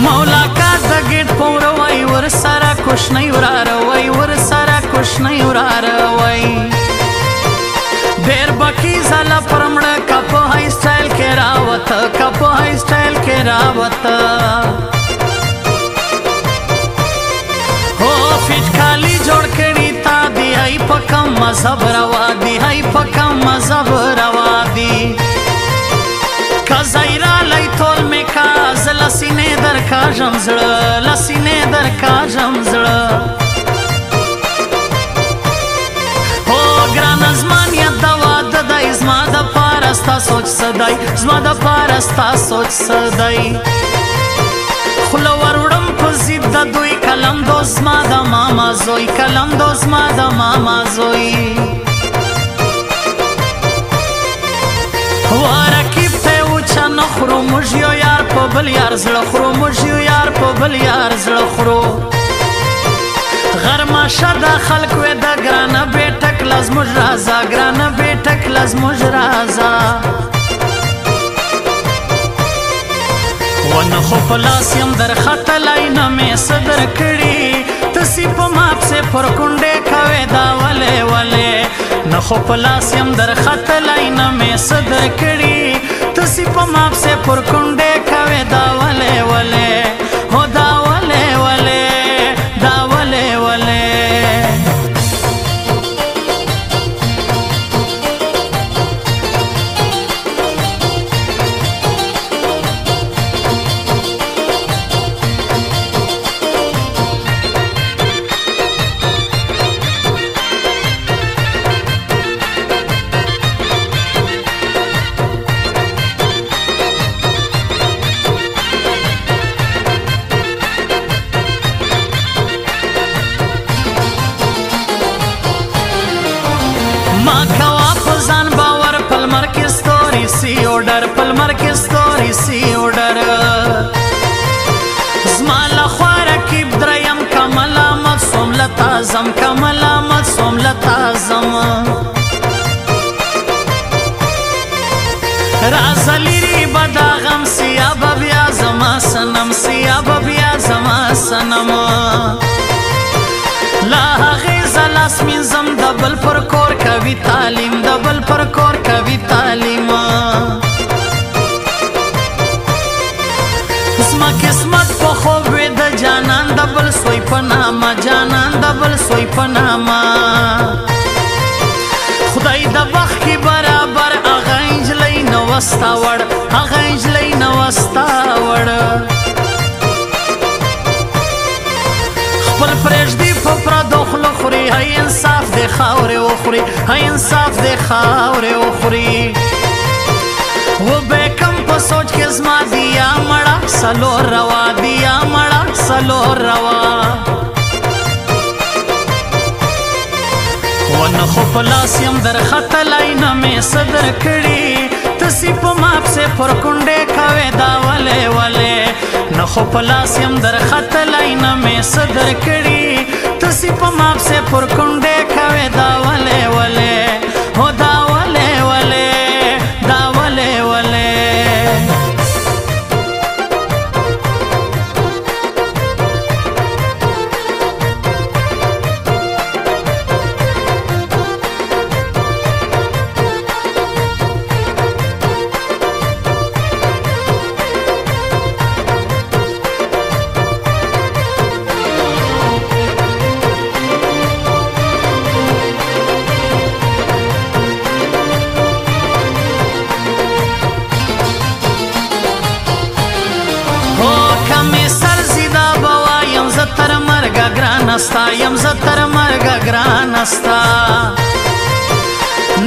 مولاقات د ګټ پوروي ور سره کوشنۍ وراروي ور سره کوشنۍ وراروي ډېر بکی زله پرمړه کپو هاي سټایل کې راوت کپو هاي سټایل کې راوت هو فټ کالی جوړ کړي تا دی هاي پکم مذهب روا دی هاي پکم مذهب روا دی کزایرا لای تول میکا زلسینه در کا جمزړه لسینه در کا جمزړه هو ګران ازمان یا دوا د دای زما د پارستا سوچ صدای زما د پارستا سوچ صدای خلو وروړم په زید د دوی کلم دوز ما د ماما زوی کلم دوز ما د ماما زوی ورکیب ته وچا نخرو موږ یو یار په بل یار زړه خورو موږ یو یار په بل یار زړه خورو غرمه شده خلک وې د ګرانه بیټک لاز موږ رازا ګرانه بیټک لاز موږ رازا ونه خو په لاس یم در ختلی نه مې څه درکړي تسې په ماپ سې پر کونډې کوې دا ولې ولې نه خو په لاس یم در ختلی نه مې څه درکړي تسې په ماپ سې پر کونډې کوې دا ولې ولې هو دا ولې ولې دا ولې ولې ما کوا پزان باور پلمر کی ستوری سی اوډر پلمر کی ستوری سی اوډر زما لخوا رکیب دریم کملامت سوملتا زم کملامت سوملتا زم رازلیری بدا غم سیاب بیا زما سنم سیاب بیا زما سنم لا غیز لاس من زم دبل پر کور کوي تعلیم دبل پر کور کوي تعلیم زما قسمت په خوب د جانان دبل سوی پنامه جانان دبل سوی پنامه خدای د وخت کی برابر اغه انجلې نو وستا وړ اغه انجلې نو وستا وړ خپل پرېږدي په پردو خوله خوري هی انصاف دی خاورې وخوري هی انصاف دی خاورې وخوري و به کم په سوچ کې زما دیا مړه سلور روا دیا مړه سلور روا ونه خو په لاس یم در ختلی نه مې څه درکړي تسې په ماپ سې پر کونډې کوې دا ولې ولې نه خو په لاس یم در ختلی نه مې څه درکړي تسې په ماپ سې پر کونډې کوې دا ولې ولې هو دا ولې ولې دا ولې ولې نستا یم زه تر مرګه ګران نستا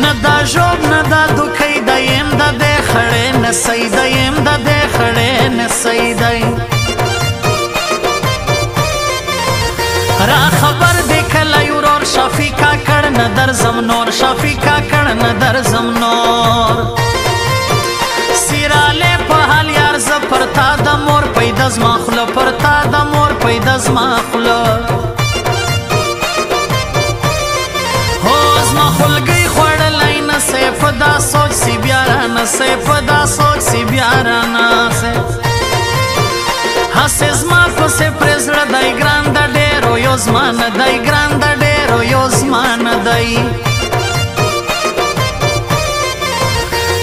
نه دا ژوب نه دا دوکۍ د یم د دې خړې نسی د یم د دې خړې نسی دی را خبر دې کلی ورور شفیع کاکړ نه درځم نور شفیع کاکړ نه درځم نور سیرالی په حال یار زه پر تا د مور پیدا زما خوله پر تا د مور پیدا زما خوله خلګي خوړلای نه سیف دا سوچ سی بیا را نه سیف دا سوچ سی بیا را نه سیف داسې زما پسې پرې زړه دی ګران د ډېرو یو زما نه دی ګران د ډېرو یو زما نه دی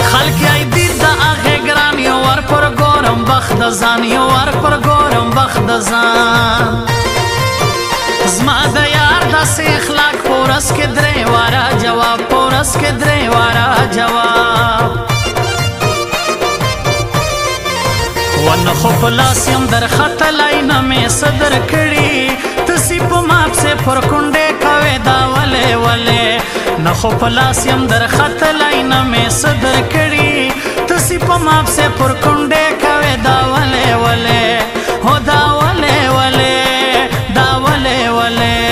خلک یې دید د هغې ګران یو ور پر ګورم بخت د ځان یو ور پر ګورم بخت د ځان زما د یار داسې اخلاق په ورځ کې درې واره جواب په ورځ کې درې واره جواب ونه خو په لاس یم درختلی نه مې څه درکړي تسې په ما پسې پر کونډې کوې دا ولې ولې نه خو په لاس یم درختلی نه مې څه درکړي تسې په ما پسې پر کونډې کوې دا ولې ولې هو دا ولې ولې دا ولې ولې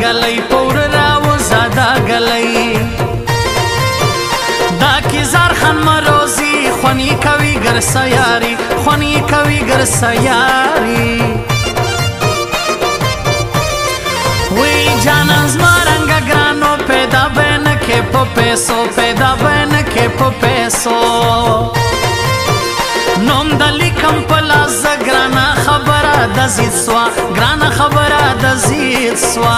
گلی پور راو زادا گلی دا کی زار خان مروزی خونی کوي گر سیاری خونی کوي گر سیاری وی جانان زما رنگا گرانو پیدا بین کے پو پیسو پیدا بین کے پو پیسو نوم دلی کم پلا زگرانا خبره د زید سوا گرانا خبره د زید سوا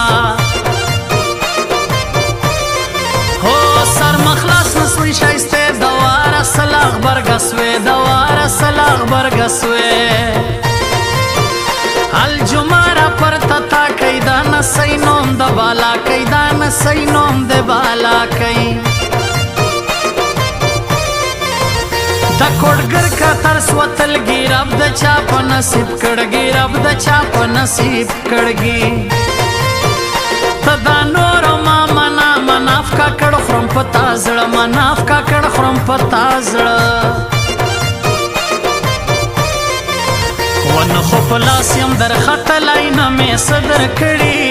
هو سر مخلاص نسوی شایسته دواره سلاغ برگسوی دواره سلاغ برگسوی الجماره پر تتا کیدا نسی نوم د بالا کیدا نسی نوم د بالا کئی دا کوډګر کا ترس وتل ګیراب د چا په نصیب کړګي رب د چا په نصیب کړګي تدا نور ما منا مناف کا کړ خرم پتا زړه مناف کا کړ خرم پتا زړه ون خو پلاس يم در خط لاین مې صدر کړي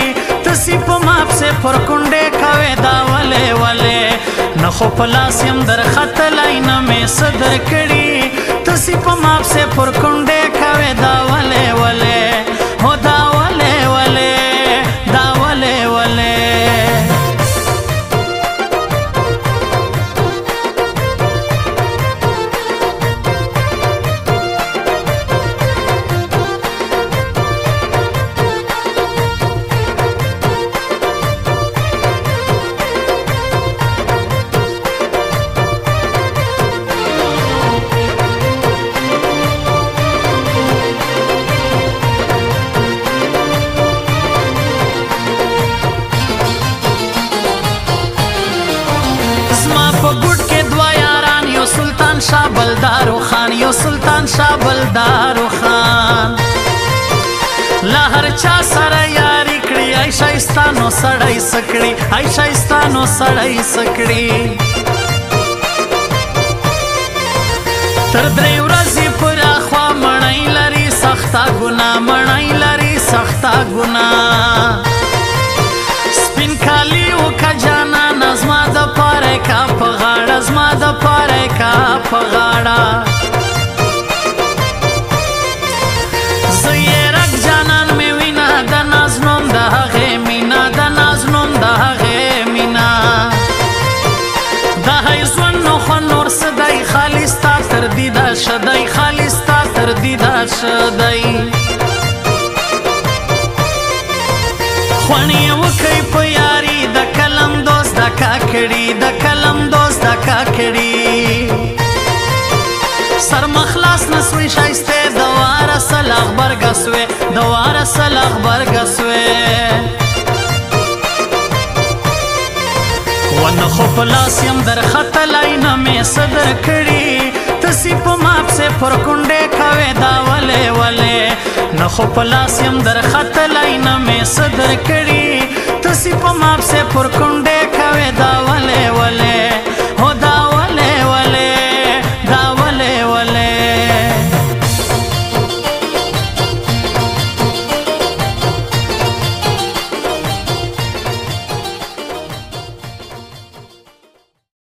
تسی په ماپ سے پر کونډه کوي دا ولې ولې نه خو پلاس يم در خط لاین مې صدر کړي تسی په ماپ سے پر کونډه کوي دا ولې ولې هو دا ولې ولې دا ولې ولې شابلدارو خان یو سلطان شابلدارو خان لا هر چا سره یاری کړی ای شایستانو سړی سکړی ای شایستانو سړی سکړی تر درې ورځې پر اخوا مړی لري سخته ګناه مړی لري سخته ګناه سپین کالی وکه جانا نظما د پاره کا په غاړه زما د پاره کا په غاړه زه یې رګ جانان مې وینا د ناز نوم د هغې مینا د ناز نوم د هغې مینا د هی ژوند نو خوند نور څه دی خالي ستا تر دیده شه دی خالي ستا تر دیده شه دی خوڼې وکئ په یاري د کلم دوست د کاکړي د کلم دوست د کاکړي سر مخلاص نسوي شایسته دواره سلاغ برګسوي دواره سلاغ برګسوي ونه خو پلاس یم در خط لاین مې صدر کړي تسی په ماپ سے پر کونډه کوي دا ولې ولې نه خو پلاس یم در خط لاین مې صدر کړي تسی په ماپ سے پر کونډه کوي دا ولې ولې